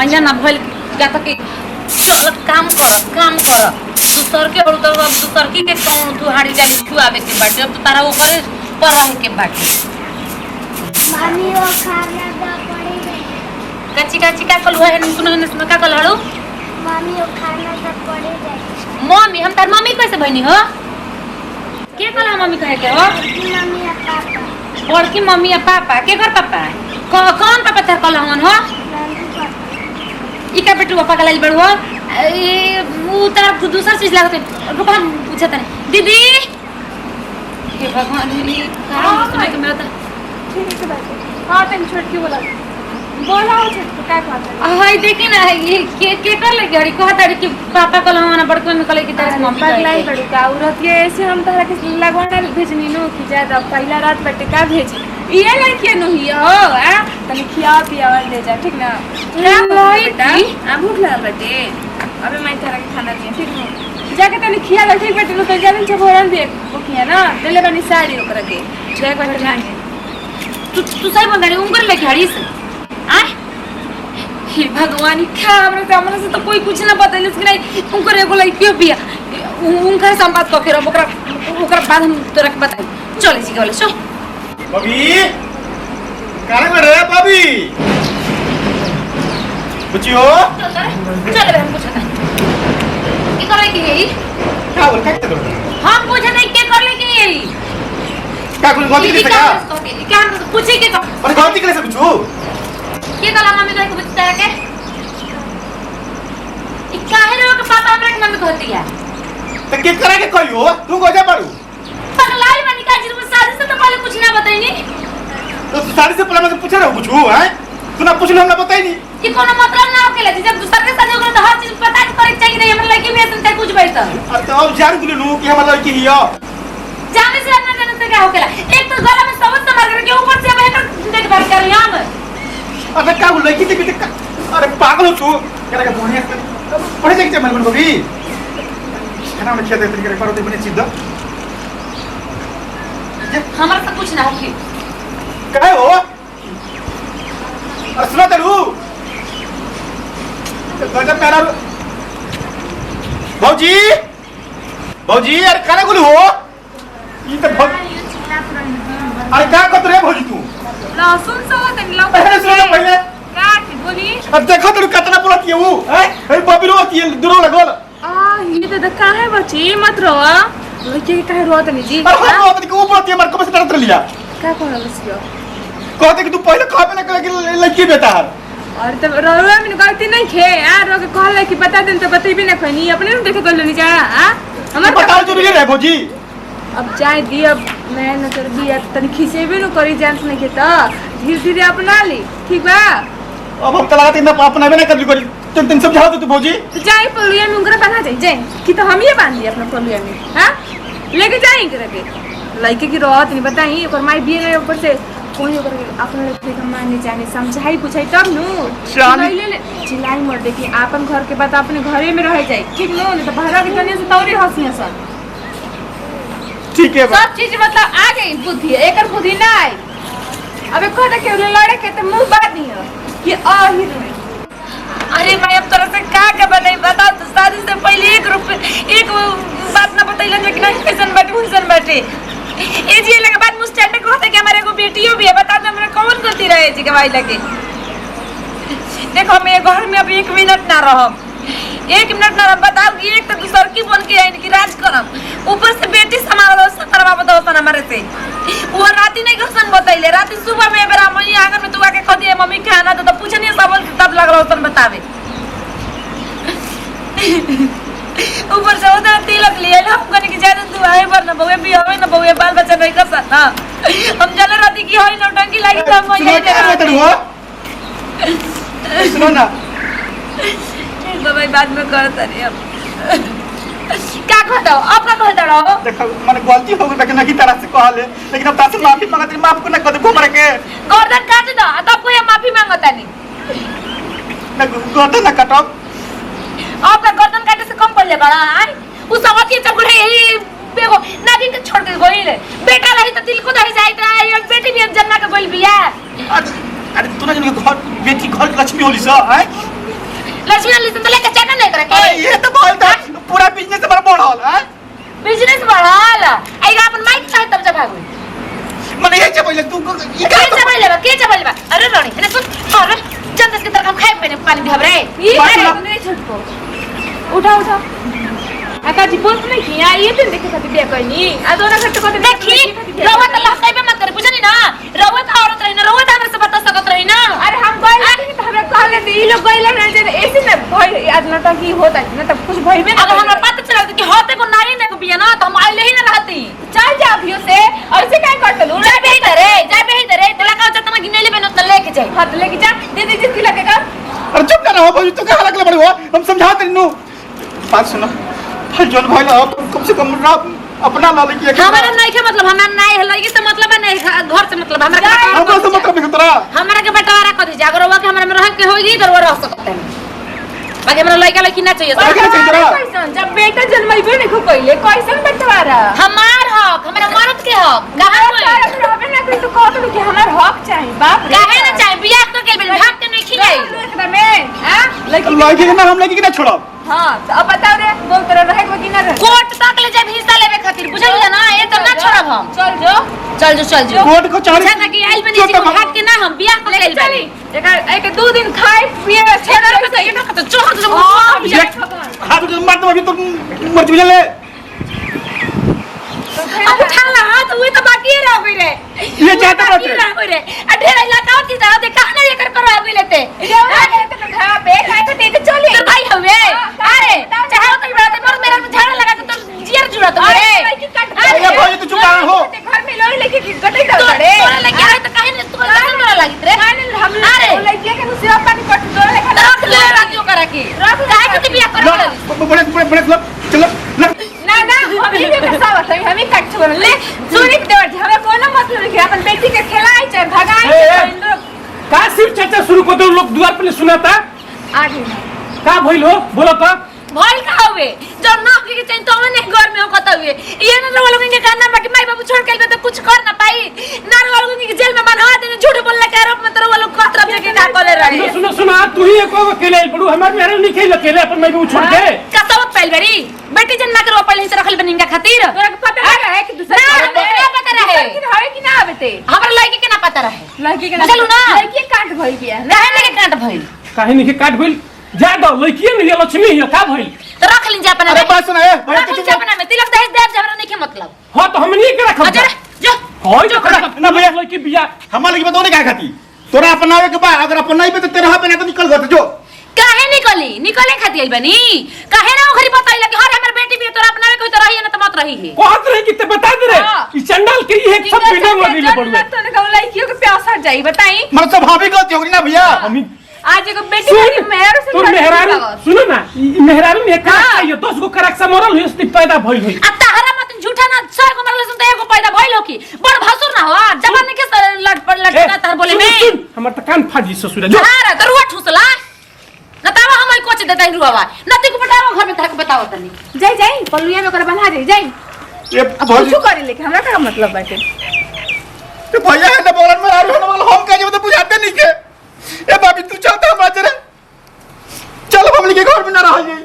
महीना ना भइल क्या तक चल काम कर दूसर के और तो दूसर की के कौन तू हाड़ी जाली छुआवे के बाटे अब तो तारा ऊपर पर रहे के बाटे मामी वो खाना दा पड़ी गई कच्ची का कलु है सुनो इसमें का कल हड़ू मामी वो खाना दा पड़ी गई मम्मी हम तार मम्मी कैसे बनी हो के कल मम्मी कहे के हो मम्मी और पापा बड़की मम्मी और पापा के घर पापा कौन पापा तार कल हमन हो नानी पापा इका बेटू पापा का लाइल बड़ो ये वो तार दूसरा चीज लागत रुको हम पूछत नहीं दीदी हे भगवान दीदी का सुने के मेरा ठीक है बात हां तन छोड़ के बोला छोड़ काय बात है हाय देखी ना ये के कर ले गाड़ी को हटाड़ी के पापा को लहाना बड़को में कले की तरह मम्मी पगलाई बड़ू का औरत ये ऐसे हम तहरा के लगवाना भेजनी नो कि ज्यादा पहला रात बटे का भेजी ये लड़की नो ही हो आ तने खिया पिया दे जा ठीक ना बेटा आ भूख लग बटे अबे मैं तहरा के खाना दिए ठीक ना जाके तने खिया ल ठीक बटे तो जाने से भोरन दे ओकिया ना देले बनी साड़ी ओकरा के जाके बटे लागे तू सही बोल रही उंगर ले गाड़ी से आ हे भगवान क्या हमरा सामने से तो कोई कुछ ना बतैले कि नहीं उनकर एगो लड़की बिया उनकर संवाद क के ओकरा बाद हम तोरा के बताई चले जी बोले चल बबी काहे में रे बबी बुचियो चल हम पूछता की करे की यही का बोल का कर हम पूछे नहीं के कर ले की यही का कोई गलती नहीं सका क्या पूछे के तो और गलती करे से पूछू के कला मम्मी कहे कुछ तरह के ई काहे रे के पापा हमरा के मम्मी कहती है तो के करे के कहियो तू गोजा पड़ू पगलाई बनी का जिर शादी से तो पहले कुछ ना बताई तो सारी से पहले मैं पूछा रहा पूछू हैं तू ना पूछले हमरा बताई नहीं कि कोनो मतलब ना होके ले जब दूसर के शादी होकर तो हर चीज पता करे चाहिए नहीं हमरा लड़की में सुनते कुछ बैठा और तो अब जान गुले नु कि हमारा लड़की हिया जाने से ना जाने से क्या होके एक तो गला में सबसे संभाल करके ऊपर से बहकर देखभाल कर रही हम अबे का बोल लड़की के अरे पागल हो तू क्या लगा बढ़िया पढ़े जाके चल मन बबी खाना में खेते तरीके पर होते बने सीधा हमारा से कुछ ना होके काय हो अरे सुना तरू गजब मेरा भौजी भौजी अरे खाना गुल हो ये तो अरे क्या करत रे भौजी तू लहसुन सब तन लो पहले सुनो पहले का की बोली अब देखो तू कितना बोलत है वो हैं ए बबी रोती है दूर लगल ये तो काहे बची मत रो लड़की के काहे रोत नहीं जी अरे हम रोती के ऊपर है मार को से डरत लिया का कोन बचियो कहते कि तू पहले खाबे ना करे कि लड़की बेटा है और तब रोवे में गलती नहीं खे यार रो के कहले कि बता देन तो बतेबी ना खनी अपने न देखे गलो नहीं जा हां हमर बताओ जरूरी है भौजी अब जाए दी अब मैं न कर दिया तन खिसेबे न करी जान नहीं के त धीरे-धीरे अपना ली ठीक बा अब हम तलाक तीन अपना भी ना कर ली करी तुम समझाओ तो भौजी तो जाए पलुया में उंगरा बना जाए कि तो हम ये बांध दिए अपना पलुया में हां लेके जाए करके लड़के की रोत नहीं बताई और माई भी ने ऊपर से कोई ओकर अपन लड़के के माने जाने समझाई पूछाई तब नु चिल्लाई मर देखी अपन घर के बात अपने घरे में रह जाए ठीक नु नहीं तो बाहर के दुनिया से तौरी हंसिया सब ठीक है सब चीज मतलब आ गई बुद्धि एकर बुद्धि ना आई अबे कहता के लड़े के तो मुंह बात नहीं है कि आ ही रहे अरे भाई अब तरह से का बताई बता तो शादी से पहले एक बात ना बताइला कि नहीं कैसन बाटे हुसन बाटे ए जी लगे बात मुस्टैंड कहते कि हमारे को बेटियों भी है बता दे हमरा कौन गलती रहे जी के भाई लगे देखो मैं घर में अब 1 मिनट ना रहब 1 मिनट ना बताओ कि एक तो दूसर की बन के आई कि राज करम ऊपर से बेटी संभालो संभालवा बताओ सन हमारे से वो राती नहीं घसन बताइले राती सुबह में बेरा मई आंगन में तू आके खा दिए मम्मी खाना तो पूछनी सब तब लग रहा सन बतावे ऊपर से होता तिलक लिए हम कने की ज्यादा तू आए पर ना बउए भी होवे ना बउए बाल बच्चा नहीं कर सकता हम चले राती की होई नौटंकी लागी तो हम ये सुनो ना तो भाई बाद में करत रही अब क्या कहता हो आपका कहता रहो देखो माने गलती हो गई नहीं तरह से कहले लेकिन अब तासे माफी मांगत माफ को ना कदे घुमरे के गर्दन काट दो तब कोई माफी मांगता नहीं ना गर्दन ना काटो आपका गर्दन काटे से कम पड़ले बड़ा आई उस समझ के चल यही देखो नागिन के छोड़ के गइले बेटा रही तो दिल को दही जाइत रहा और बेटी भी जन्ना के गइल बिया अरे तू ना घर बेटी घर लक्ष्मी होली सा हैं लक्ष्मी लिसन तो लेके चैनल नहीं करे अरे ये तो बोलता पूरा बिजनेस हमारा बढ़ल है बिजनेस बढ़ाल आइगा अपन माइक चाहे तब जब भागो मने ये चबले तू ये के चबल लेबा अरे रानी अरे सुन अरे जंदस के तरफ हम खाए पे पानी दिहब रे ये नहीं छोटको उठा आका जी बोल नहीं किया ये तो देखे खाती बिया कहनी आ दोना घट को देखी रवा त लहकाई पे मत करे बुझनी ना रवा त औरत रही ना रवा त हमरे से बता सकत रही ना अरे हम गइल तो हमरा कहले दी लोग गइल ना जे ऐसे ना भई आज ना तो की होता ना तो कुछ भई में अगर हमरा पता चला कि होते को नारी ने को बिया ना तो हम आइले ही ना रहती चल जा अभियो से ऐसे काय करतलू जा बेही दरे तोला का जतना गिनेले बनो त लेके जाई हाथ लेके जा दीदी जी लगेगा अरे चुप कर रहो भाई तू क्या लगले बड़ी हो हम समझाते नु बात सुनो जोन भाई ना कम से कम अपना ला लेके हमारा नहीं के मतलब हमारा नहीं है लगी से मतलब नहीं घर से मतलब हमरा से मतलब नहीं तोरा हमरा के बंटवारा कर दीजिए अगर वो के हमरा में रह के होगी तो वो रह सकते हैं बाकी हमरा लड़का लड़की ना चाहिए कैसन जब बेटा जन्मइबे नहीं को कइले कैसन बंटवारा हमार हक हमरा मर्द के हक कहां होई रहबे ना कहीं तो कहत कि हमार हक चाहिए बाप रे काहे ना चाहिए बियाह तो के बिल भाग के नहीं खिलाई एकदम में हां लड़की के ना हम लड़की के ना छोड़ब हां तो अब बताओ रे बोल तेरा रहे को कि ना रहे कोर्ट तक ले जब हिस्सा लेवे खातिर बुझलिए ना ये तो ना छोड़ब हम चल जो कोर्ट को चाली अच्छा कि आइल बनी जी भाग के ना हम बियाह कर लेल बनी एक दो दिन खाए पिए छेड़ा तो ये तो चोह तो हाथ तो मत अभी तो मर ले अब उठाला हाथ हुई तो बाकी रह गई रे ये चाहता बात है रह गई रे अढेरा इलाका होती था दे कहना ये कर रह गई लेते तो खा बे खाए तो दे चली तो भाई हवे अरे चाहे तो बात पर मेरा झाड़ा लगा के तो जियर जुड़ा तो रे अरे भाई तू चुप रहो घर में लोई लेके गटई दो रे तोरा लगे है तो काहे ने तू तोरा लगित रे हम अरे लेके के सेवा पानी कट दो लेके रख ले रातियो करा के रख काहे के बियाह कर बड़े चलो ना हम ये बतावत है हम ही कट छोड़ ले सुनी देवर हमें कोनो मतलब नहीं अपन बेटी के खिलाई चाहे भगाई लोग का सिर्फ चर्चा शुरू कर दो लोग द्वार पे सुनाता आगे का भइल हो बोलो तो भइल का हुए जब ना के चाहिए तो ने घर में होता हुए ये ना लोग के कहना बाकी माई बाबू छोड़ के तो कुछ कर ना पाई ना लोग के जेल में बंधवा देने झूठ बोलने के आरोप में तो वो लोग खतरा में के का करे रहे सुनो तू ही एको अकेले पड़ू हमार मेरे नहीं खेल अकेले अपन मैं भी छोड़ के का सब पहल बड़ी बेटी जन ना करो पहले से रखल बनिंगा खातिर तोरा के पता है कि दूसरा ना पता रहे कि है कि ना आबते हमरा लड़की के ना पता रहे लड़की के चलू ना लड़की काट भई बिया काहे ने के काट भइल काहे नहीं के काट भइल जा दो लड़की नहीं लक्ष्मी है का भइल तो रख लीजिए अपना अरे बात सुन ए रख लीजिए अपना में तिलक दहेज देव हमरा नहीं के मतलब हां तो हम नहीं के रखब अच्छा जो होय जो ना भैया लड़की बिया हमार लड़की बताओ नहीं क्या खाती तोरा अपनावे के बाद अगर अपनाई पे तो तेरा पे ना तो निकल गत जो काहे निकले खाती आइल बनी काहे ना घरी बताइला कि हर हमर बेटी भी तोरा अपनावे कोई तो रही है ना तो मत रही है कहत रही कि ते बता दे रे ई चंडाल के ये सब वीडियो लगी ले पड़ू तो ने लड़कियों के प्यास हट जाई बताई मतलब सब भाभी गलती होगी ना भैया हम आज एगो बेटी की मेहर से तो मेहरारू सुनो ना ई मेहरारू में का चाहिए 10 गो करक्सा मरल हुई स्थिति पैदा भइल हुई अब तहरा मत झूठा ना 100 को मरले सुन तो एगो पैदा भइल हो की बड़ भसुर ना हो जवान के लट तार बोले में हमर त कान फाजी ससुरा जो हां तो रुआ ठुसला ना तावा हम कोच देता ही रुआवा नती को बताओ घर में ताके बताओ तनी जाई पलुया में कर बना जाई ये अब कुछ करे लेके हमरा का मतलब बाटे तो भैया है ना बोलन में आ रहे हो ना बोल हम का जो तो बुझाते नहीं के ए भाभी तू चलता हमारा चल हम के घर में ना रह जाई